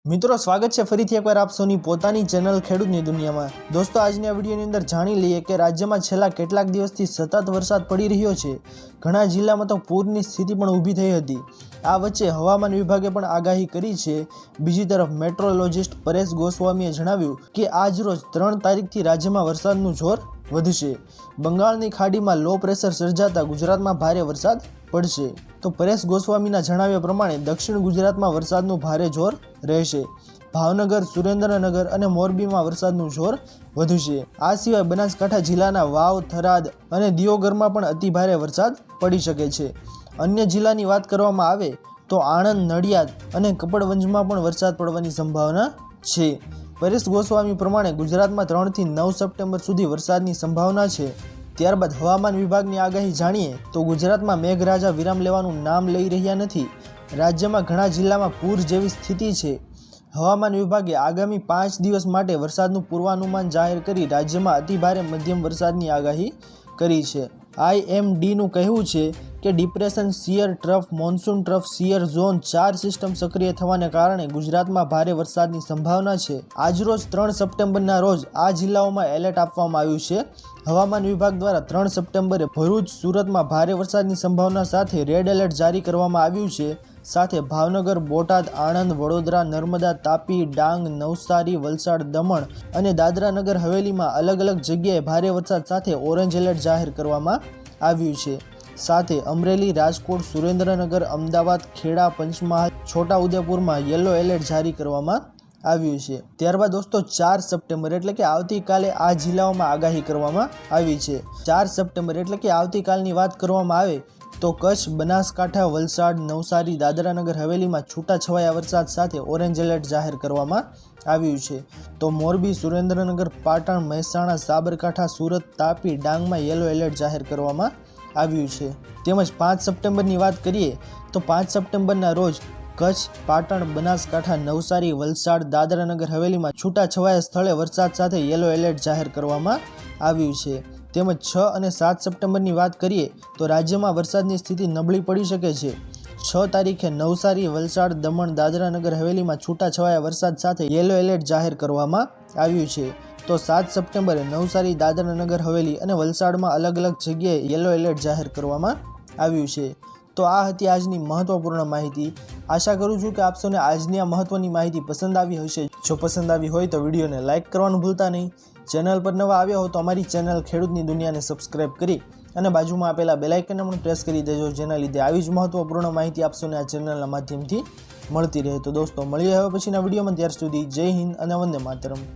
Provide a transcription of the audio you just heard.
મિત્રો સ્વાગત છે ફરીથી એકવાર આપ સૌની પોતાની ચેનલ ખેડૂતની દુનિયામાં। દોસ્તો આજની આ વિડીયોની અંદર જાણી લઈએ કે રાજ્યમાં છેલ્લા કેટલાક દિવસથી સતત વરસાદ પડી રહ્યો છે। ઘણા જિલ્લામાં તો પૂરની સ્થિતિ પણ ઊભી થઈ હતી। આ વચ્ચે હવામાન વિભાગે પણ આગાહી કરી છે। બીજી તરફ મેટ્રોલોજિસ્ટ પરેશ ગોસ્વામીએ જણાવ્યું કે આજ રોજ 3 તારીખથી રાજ્યમાં વરસાદનું જોર વધશે। બંગાળની ખાડીમાં લો પ્રેશર સર્જાતા ગુજરાતમાં ભારે વરસાદ પડશે। તો પરેશ ગોસ્વામીના જણાવ્યા પ્રમાણે દક્ષિણ ગુજરાતમાં વરસાદનું ભારે જોર રહેશે। ભાવનગર, સુરેન્દ્રનગર અને મોરબીમાં વરસાદનું જોર વધશે। આ સિવાય બનાસકાંઠા જિલ્લાના વાવ, થરાદ અને દિયોગરમાં પણ અતિભારે વરસાદ પડી શકે છે। અન્ય જિલ્લાની વાત કરવામાં આવે તો આણંદ, નડિયાદ અને કપડવંજમાં પણ વરસાદ પડવાની સંભાવના છે। પરેશ ગોસ્વામી પ્રમાણે ગુજરાતમાં 3 થી 9 સપ્ટેમ્બર સુધી વરસાદની સંભાવના છે। ત્યારબાદ હવામાન વિભાગની આગાહી જાણીએ તો ગુજરાતમાં મેઘરાજા વિરામ લેવાનું નામ લઈ રહ્યા નથી। રાજ્યમાં ઘણા જિલ્લામાં પૂર જેવી સ્થિતિ છે। હવામાન વિભાગે આગામી 5 દિવસ માટે વરસાદનું પૂર્વાનુમાન જાહેર કરી રાજ્યમાં અતિભારે મધ્યમ વરસાદની આગાહી કરી છે। IMDનું કહેવું છે કે depression, shear trough, monsoon trough, shear zone 4 system સક્રિય થવાને કારણે ગુજરાતમાં ભારે વરસાદની સંભાવના છે। આજરોજ 3 સપ્ટેમ્બરના રોજ આ જિલ્લાઓમાં એલર્ટ આપવામાં આવ્યું છે। હવામાન વિભાગ દ્વારા 3 સપ્ટેમ્બરે ભરૂચ, સુરતમાં ભારે વરસાદની સંભાવના સાથે રેડ એલર્ટ જારી કરવામાં આવ્યું છે। સાથે ભાવનગર, બોટાદ, આણંદ, વડોદરા, નર્મદા, તાપી, ડાંગ, નવસારી, વલસાડ, દમણ અને દાદરા નગર હવેલીમાં અલગ અલગ જગ્યાએ ભારે વરસાદ સાથે ઓરેન્જ એલર્ટ જાહેર કરવામાં આવ્યું છે। સાથે અમરેલી, રાજકોટ, સુરેન્દ્રનગર, અમદાવાદ, ખેડા, પંચમહાલ, છોટા ઉદેપુરમાં યલો એલર્ટ જારી કરવામાં આવ્યું છે। ત્યારબાદ દોસ્તો 4 સપ્ટેમ્બર એટલે કે આવતીકાલે આ જિલ્લાઓમાં આગાહી કરવામાં આવી છે। 4 સપ્ટેમ્બર એટલે કે આવતીકાલની વાત કરવામાં આવે તો કચ્છ, બનાસકાંઠા, વલસાડ, નવસારી, દાદરાનગર હવેલીમાં છૂટાછવાયા વરસાદ સાથે ઓરેન્જ એલર્ટ જાહેર કરવામાં આવ્યું છે। તો મોરબી, સુરેન્દ્રનગર, પાટણ, મહેસાણા, સાબરકાંઠા, સુરત, તાપી, ડાંગમાં યલો એલર્ટ જાહેર કરવામાં આવ્યું છે। તેમજ 5 સપ્ટેમ્બરની વાત કરીએ તો 5 સપ્ટેમ્બરના રોજ કચ્છ, પાટણ, બનાસકાંઠા, નવસારી, વલસાડ, દાદરાનગર હવેલીમાં છૂટાછવાયા સ્થળે વરસાદ સાથે યલો એલર્ટ જાહેર કરવામાં આવ્યું છે। તેમજ 6 અને 7 સપ્ટેમ્બરની વાત કરીએ તો રાજ્યમાં વરસાદની સ્થિતિ નબળી પડી શકે છે। 6 તારીખે નવસારી, વલસાડ, દમણ, દાદરાનગર હવેલીમાં છૂટાછવાયા વરસાદ સાથે યલો એલર્ટ જાહેર કરવામાં આવ્યું છે। તો 7 સપ્ટેમ્બરે નવસારી, દાદરાનગર હવેલી અને વલસાડમાં અલગ અલગ જગ્યાએ યલો એલર્ટ જાહેર કરવામાં આવ્યું છે। તો આ હતી આજની મહત્વપૂર્ણ માહિતી। આશા કરું છું કે આપ સૌને આજની આ મહત્વની માહિતી પસંદ આવી હશે। જો પસંદ આવી હોય તો વિડીયોને લાઇક કરવાનું ભૂલતા નહીં। ચેનલ પર નવા આવ્યા હો તો અમારી ચેનલ ખેડૂતની દુનિયાને સબસ્ક્રાઇબ કરી અને બાજુમાં આપેલા બેલ આઇકનને પણ પ્રેસ કરી દેજો, જેના લીધે આવી જ મહત્વપૂર્ણ માહિતી આપ સૌને આ ચેનલના માધ્યમથી મળતી રહે। તો દોસ્તો મળીએ હવે પછીના વિડીયોમાં, ત્યાર સુધી જય હિન્દ અને વંદે માતરમ।